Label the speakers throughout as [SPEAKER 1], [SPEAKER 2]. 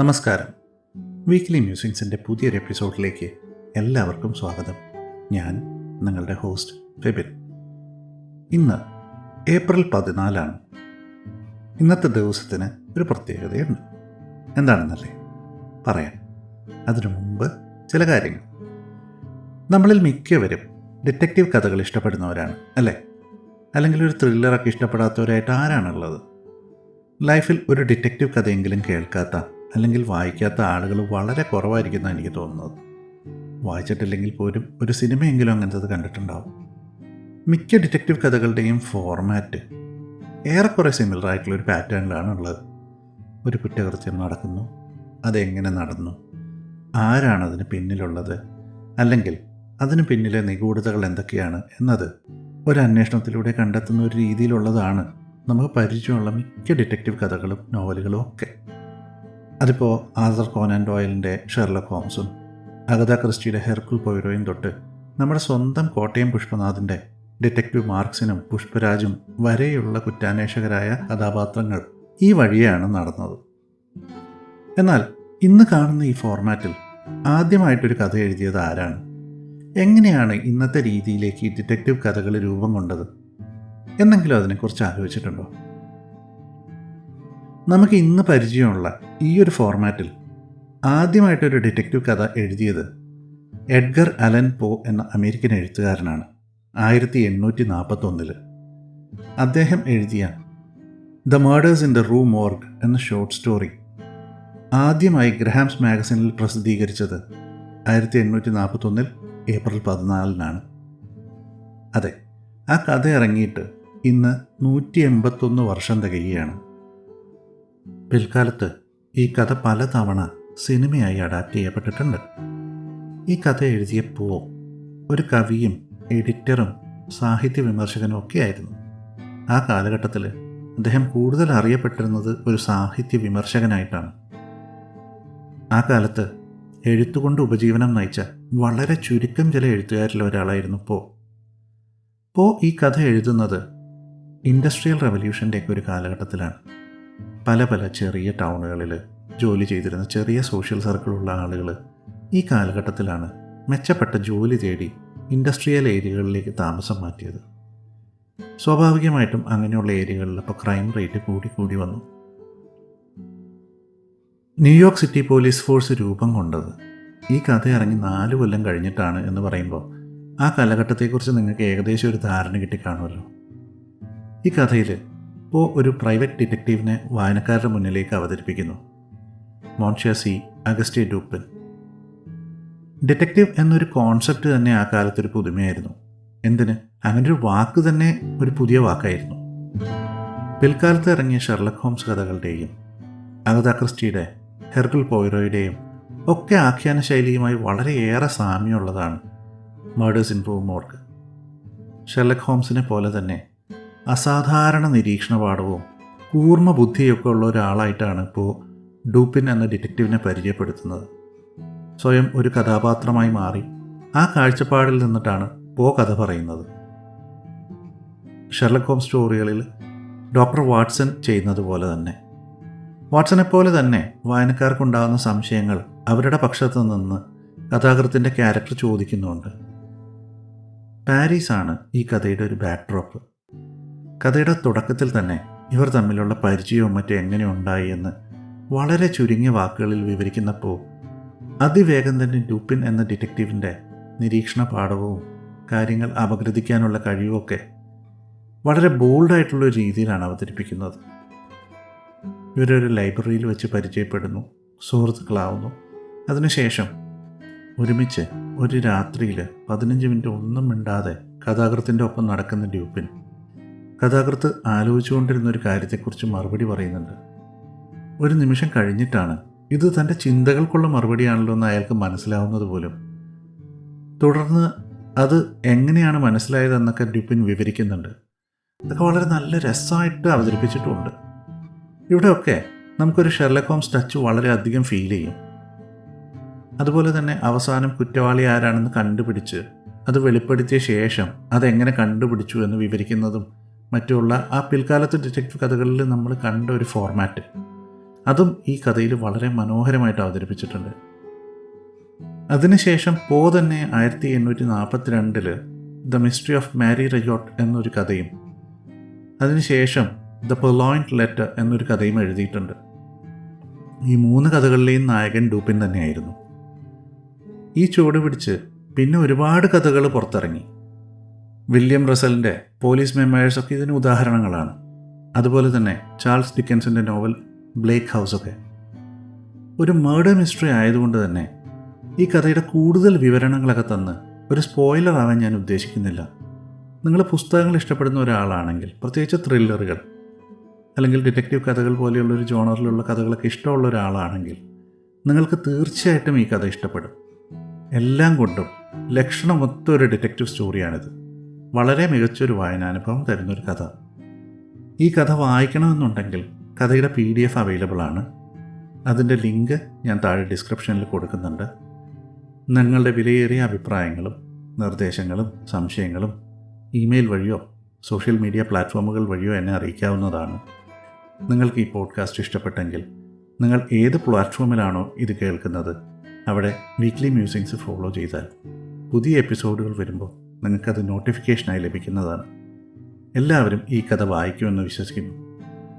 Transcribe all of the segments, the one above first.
[SPEAKER 1] നമസ്കാരം. വീക്ക്ലി മ്യൂസിക്സിൻ്റെ പുതിയൊരു എപ്പിസോഡിലേക്ക് എല്ലാവർക്കും സ്വാഗതം. ഞാൻ നിങ്ങളുടെ ഹോസ്റ്റ് ഫെബിൻ. ഇന്ന് ഏപ്രിൽ 14 ഇന്നത്തെ ദിവസത്തിന് ഒരു പ്രത്യേകതയുണ്ട്. എന്താണെന്നല്ലേ പറയാം. അതിനു മുമ്പ് ചില കാര്യങ്ങൾ. നമ്മളിൽ മിക്കവരും ഡിറ്റക്റ്റീവ് കഥകൾ ഇഷ്ടപ്പെടുന്നവരാണ് അല്ലേ? അല്ലെങ്കിൽ ഒരു ത്രില്ലറൊക്കെ ഇഷ്ടപ്പെടാത്തവരായിട്ട് ആരാണുള്ളത്? ലൈഫിൽ ഒരു ഡിറ്റക്റ്റീവ് കഥയെങ്കിലും കേൾക്കാത്ത അല്ലെങ്കിൽ വായിക്കാത്ത ആളുകൾ വളരെ കുറവായിരിക്കുമെന്നാണ് എനിക്ക് തോന്നുന്നത്. വായിച്ചിട്ടില്ലെങ്കിൽ പോലും ഒരു സിനിമയെങ്കിലും അങ്ങനത്തത് കണ്ടിട്ടുണ്ടാവും. മിക്ക ഡിറ്റക്റ്റീവ് കഥകളുടെയും ഫോർമാറ്റ് ഏറെക്കുറെ സിമിലർ ആയിട്ടുള്ളൊരു പാറ്റേണിലാണ് ഉള്ളത്. ഒരു കുറ്റകൃത്യം നടക്കുന്നു, അതെങ്ങനെ നടന്നു, ആരാണ് അതിന് പിന്നിലുള്ളത്, അല്ലെങ്കിൽ അതിന് പിന്നിലെ നിഗൂഢതകൾ എന്തൊക്കെയാണ് എന്നത് ഒരു അന്വേഷണത്തിലൂടെ കണ്ടെത്തുന്ന ഒരു രീതിയിലുള്ളതാണ് നമുക്ക് പരിചയമുള്ള മിക്ക ഡിറ്റക്റ്റീവ് കഥകളും നോവലുകളും ഒക്കെ. അതിപ്പോൾ ആർതർ കോനൻ ഡോയലിൻ്റെ ഷെർലക് ഹോംസും അഗത ക്രിസ്റ്റിയുടെ ഹെർക്കുൽ പോയിറോയും തൊട്ട് നമ്മുടെ സ്വന്തം കോട്ടയം പുഷ്പനാഥിൻ്റെ ഡിറ്റക്റ്റീവ് മാർക്സിനും പുഷ്പരാജും വരെയുള്ള കുറ്റാന്വേഷകരായ കഥാപാത്രങ്ങൾ ഈ വഴിയാണ് നടന്നത്. എന്നാൽ ഇന്ന് കാണുന്ന ഈ ഫോർമാറ്റിൽ ആദ്യമായിട്ടൊരു കഥ എഴുതിയത് ആരാണ്? എങ്ങനെയാണ് ഇന്നത്തെ രീതിയിലേക്ക് ഈ ഡിറ്റക്റ്റീവ് കഥകൾ രൂപം കൊണ്ടത് എന്നെങ്കിലും അതിനെക്കുറിച്ച് ആലോചിച്ചിട്ടുണ്ടോ? നമുക്ക് ഇന്ന് പരിചയമുള്ള ഈ ഒരു ഫോർമാറ്റിൽ ആദ്യമായിട്ടൊരു ഡിറ്റക്റ്റീവ് കഥ എഴുതിയത് എഡ്ഗർ അലൻ പോ എന്ന അമേരിക്കൻ എഴുത്തുകാരനാണ്. 1841 അദ്ദേഹം എഴുതിയ ദ മേർഡേഴ്സ് ഇൻ ദ റൂ മോർഗ് എന്ന ഷോർട്ട് സ്റ്റോറി ആദ്യമായി ഗ്രഹാംസ് മാഗസിനിൽ പ്രസിദ്ധീകരിച്ചത് 1841 ഏപ്രിൽ 14 അതെ, ആ കഥ ഇറങ്ങിയിട്ട് ഇന്ന് 181 വർഷം തികയുകയാണ്. പിൽക്കാലത്ത് ഈ കഥ പലതവണ സിനിമയായി അഡാപ്റ്റ് ചെയ്യപ്പെട്ടിട്ടുണ്ട്. ഈ കഥ എഴുതിയ പോ ഒരു കവിയും എഡിറ്ററും സാഹിത്യ വിമർശകനും ഒക്കെ ആയിരുന്നു. ആ കാലഘട്ടത്തിൽ അദ്ദേഹം കൂടുതൽ അറിയപ്പെട്ടിരുന്നത് ഒരു സാഹിത്യ വിമർശകനായിട്ടാണ്. ആ കാലത്ത് എഴുത്തുകൊണ്ട് ഉപജീവനം നയിച്ച വളരെ ചുരുക്കം ചില എഴുത്തുകാരിൽ ഒരാളായിരുന്നു പോ ഈ കഥ എഴുതുന്നത് ഇൻഡസ്ട്രിയൽ റവല്യൂഷൻ്റെയൊക്കെ ഒരു കാലഘട്ടത്തിലാണ്. പല ചെറിയ ടൗണുകളിൽ ജോലി ചെയ്തിരുന്ന ചെറിയ സോഷ്യൽ സർക്കിളുള്ള ആളുകൾ ഈ കാലഘട്ടത്തിലാണ് മെച്ചപ്പെട്ട ജോലി തേടി ഇൻഡസ്ട്രിയൽ ഏരിയകളിലേക്ക് താമസം മാറ്റിയത്. സ്വാഭാവികമായിട്ടും അങ്ങനെയുള്ള ഏരിയകളിൽ ഇപ്പോൾ ക്രൈം റേറ്റ് കൂടി വന്നു. ന്യൂയോർക്ക് സിറ്റി പോലീസ് ഫോഴ്സ് രൂപം കൊണ്ടത് ഈ കഥ ഇറങ്ങി 4 കൊല്ലം കഴിഞ്ഞിട്ടാണ് എന്ന് പറയുമ്പോൾ ആ കാലഘട്ടത്തെക്കുറിച്ച് നിങ്ങൾക്ക് ഏകദേശം ഒരു ധാരണ കിട്ടിക്കാണുമല്ലോ. ഈ കഥയിൽ ഒരു പ്രൈവറ്റ് ഡിറ്റക്റ്റീവിനെ വായനക്കാരുടെ മുന്നിലേക്ക് അവതരിപ്പിക്കുന്നു. മോൺഷ്യ സി അഗസ്റ്റേ ഡൂപ്പിൻ. ഡിറ്റക്റ്റീവ് എന്നൊരു കോൺസെപ്റ്റ് തന്നെ ആ കാലത്തൊരു പുതുമയായിരുന്നു. എന്തിന്, അങ്ങനൊരു വാക്ക് തന്നെ ഒരു പുതിയ വാക്കായിരുന്നു. പിൽക്കാലത്ത് ഇറങ്ങിയ ഷെർലക് ഹോംസ് കഥകളുടെയും അഗത ക്രിസ്റ്റിയുടെ ഹെർക്കുൽ പോയിറോയുടെയും ഒക്കെ ആഖ്യാന ശൈലിയുമായി വളരെയേറെ സാമ്യമുള്ളതാണ് മേർഡേഴ്സ് ഇൻ റൂ മോർഗ്. ഷെർലക് ഹോംസിനെ പോലെ തന്നെ അസാധാരണ നിരീക്ഷണപാഠവും കൂർമ്മ ബുദ്ധിയൊക്കെ ഉള്ള ഒരാളായിട്ടാണ് ഇപ്പോൾ ഡൂപ്പിൻ എന്ന ഡിറ്റക്റ്റീവിനെ പരിചയപ്പെടുത്തുന്നത്. സ്വയം ഒരു കഥാപാത്രമായി മാറി ആ കാഴ്ചപ്പാടിൽ നിന്നിട്ടാണ് കഥ പറയുന്നത്. ഷെർലക് ഹോംസ് സ്റ്റോറികളിൽ ഡോക്ടർ വാട്സൺ ചെയ്യുന്നത് പോലെ തന്നെ, വാട്സനെ പോലെ തന്നെ വായനക്കാർക്കുണ്ടാകുന്ന സംശയങ്ങൾ അവരുടെ പക്ഷത്തു നിന്ന് കഥാകൃത്തിൻ്റെ ക്യാരക്ടർ ചോദിക്കുന്നുണ്ട്. പാരീസാണ് ഈ കഥയുടെ ഒരു ബാക്ക്ഡ്രോപ്പ്. കഥയുടെ തുടക്കത്തിൽ തന്നെ ഇവർ തമ്മിലുള്ള പരിചയവും മറ്റും എങ്ങനെ ഉണ്ടായി എന്ന് വളരെ ചുരുങ്ങിയ വാക്കുകളിൽ വിവരിക്കുന്നപ്പോൾ അതിവേഗം തന്നെ ഡൂപ്പിൻ എന്ന ഡിറ്റക്റ്റീവിൻ്റെ നിരീക്ഷണ പാഠവും കാര്യങ്ങൾ അപഗ്രഥിക്കാനുള്ള കഴിവുമൊക്കെ വളരെ ബോൾഡായിട്ടുള്ള രീതിയിലാണ് അവതരിപ്പിക്കുന്നത്. ഇവരൊരു ലൈബ്രറിയിൽ വെച്ച് പരിചയപ്പെടുന്നു, സുഹൃത്തുക്കളാവുന്നു. അതിനുശേഷം ഒരുമിച്ച് ഒരു രാത്രിയിൽ 15 മിനിറ്റ് ഒന്നും മിണ്ടാതെ കഥാകൃത്തിൻ്റെ ഒപ്പം നടക്കുന്ന ഡ്യൂപ്പിൻ കഥാകൃത്ത് ആലോചിച്ചുകൊണ്ടിരുന്ന ഒരു കാര്യത്തെക്കുറിച്ച് മറുപടി പറയുന്നുണ്ട്. ഒരു നിമിഷം കഴിഞ്ഞിട്ടാണ് ഇത് തൻ്റെ ചിന്തകൾക്കുള്ള മറുപടിയാണല്ലോ എന്ന് അയാൾക്ക് മനസ്സിലാവുന്നത് പോലും. തുടർന്ന് അത് എങ്ങനെയാണ് മനസ്സിലായതെന്നൊക്കെ ഡ്യൂപ്പിൻ വിവരിക്കുന്നുണ്ട്. അതൊക്കെ വളരെ നല്ല രസമായിട്ട് അവതരിപ്പിച്ചിട്ടുമുണ്ട്. ഇവിടെയൊക്കെ നമുക്കൊരു ഷെർലക് ഹോംസ് ടച്ച് വളരെയധികം ഫീൽ ചെയ്യും. അതുപോലെ തന്നെ അവസാനം കുറ്റവാളി ആരാണെന്ന് കണ്ടുപിടിച്ച് അത് വെളിപ്പെടുത്തിയ ശേഷം അതെങ്ങനെ കണ്ടുപിടിച്ചു എന്ന് വിവരിക്കുന്നതും മറ്റുള്ള ആ പിൽക്കാലത്ത് ഡിറ്റക്റ്റീവ് കഥകളിൽ നമ്മൾ കണ്ട ഒരു ഫോർമാറ്റ് അതും ഈ കഥയിൽ വളരെ മനോഹരമായിട്ട് അവതരിപ്പിച്ചിട്ടുണ്ട്. അതിനുശേഷം പോ തന്നെ 1842 the mystery of Mari riot എന്നൊരു കഥയും അതിനുശേഷം ദ പെർലോയിൻഡ് ലെറ്റർ എന്നൊരു കഥയും എഴുതിയിട്ടുണ്ട്. ഈ 3 കഥകളിലെയും നായകൻ ഡൂപ്പിൻ തന്നെയായിരുന്നു. ഈ ചുവട് പിടിച്ച് പിന്നെ ഒരുപാട് കഥകൾ പുറത്തിറങ്ങി. വില്യം റസലിൻ്റെ പോലീസ് മെമ്മേഴ്സൊക്കെ ഇതിന് ഉദാഹരണങ്ങളാണ്. അതുപോലെ തന്നെ ചാൾസ് ഡിക്കൻസിൻ്റെ നോവൽ ബ്ലേക്ക് ഹൗസൊക്കെ. ഒരു മർഡർ മിസ്റ്ററി ആയതുകൊണ്ട് തന്നെ ഈ കഥയുടെ കൂടുതൽ വിവരണങ്ങളൊക്കെ തന്ന് ഒരു സ്പോയിലർ ആവാൻ ഞാൻ ഉദ്ദേശിക്കുന്നില്ല. നിങ്ങൾ പുസ്തകങ്ങൾ ഇഷ്ടപ്പെടുന്ന ഒരാളാണെങ്കിൽ, പ്രത്യേകിച്ച് ത്രില്ലറുകൾ അല്ലെങ്കിൽ ഡിറ്റക്റ്റീവ് കഥകൾ പോലെയുള്ളൊരു ജോണറിലുള്ള കഥകളൊക്കെ ഇഷ്ടമുള്ള ഒരാളാണെങ്കിൽ നിങ്ങൾക്ക് തീർച്ചയായിട്ടും ഈ കഥ ഇഷ്ടപ്പെടും. എല്ലാം കൊണ്ടും ലക്ഷണമൊത്ത ഒരു ഡിറ്റക്റ്റീവ് സ്റ്റോറിയാണിത്. വളരെ മികച്ചൊരു വായനാനുഭവം തരുന്നൊരു കഥ. ഈ കഥ വായിക്കണമെന്നുണ്ടെങ്കിൽ കഥയുടെ PDF അവൈലബിൾ ആണ്. അതിൻ്റെ ലിങ്ക് ഞാൻ താഴെ ഡിസ്ക്രിപ്ഷനിൽ കൊടുക്കുന്നുണ്ട്. നിങ്ങളുടെ വിലയേറിയ അഭിപ്രായങ്ങളും നിർദ്ദേശങ്ങളും സംശയങ്ങളും ഇമെയിൽ വഴിയോ സോഷ്യൽ മീഡിയ പ്ലാറ്റ്ഫോമുകൾ വഴിയോ എന്നെ അറിയിക്കാവുന്നതാണ്. നിങ്ങൾക്ക് ഈ പോഡ്കാസ്റ്റ് ഇഷ്ടപ്പെട്ടെങ്കിൽ നിങ്ങൾ ഏത് പ്ലാറ്റ്ഫോമിലാണോ ഇത് കേൾക്കുന്നത് അവിടെ വീക്ക്ലി മ്യൂസിങ്സ് ഫോളോ ചെയ്താൽ പുതിയ എപ്പിസോഡുകൾ വരുമ്പോൾ നിങ്ങൾക്കത് നോട്ടിഫിക്കേഷനായി ലഭിക്കുന്നതാണ്. എല്ലാവരും ഈ കഥ വായിക്കുമെന്ന് വിശ്വസിക്കുന്നു.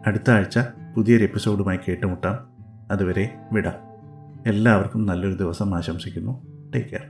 [SPEAKER 1] അടുത്ത ആഴ്ച പുതിയൊരു എപ്പിസോഡുമായി കേട്ടുമുട്ടാം. അതുവരെ വിടാം. എല്ലാവർക്കും നല്ലൊരു ദിവസം ആശംസിക്കുന്നു. Take care.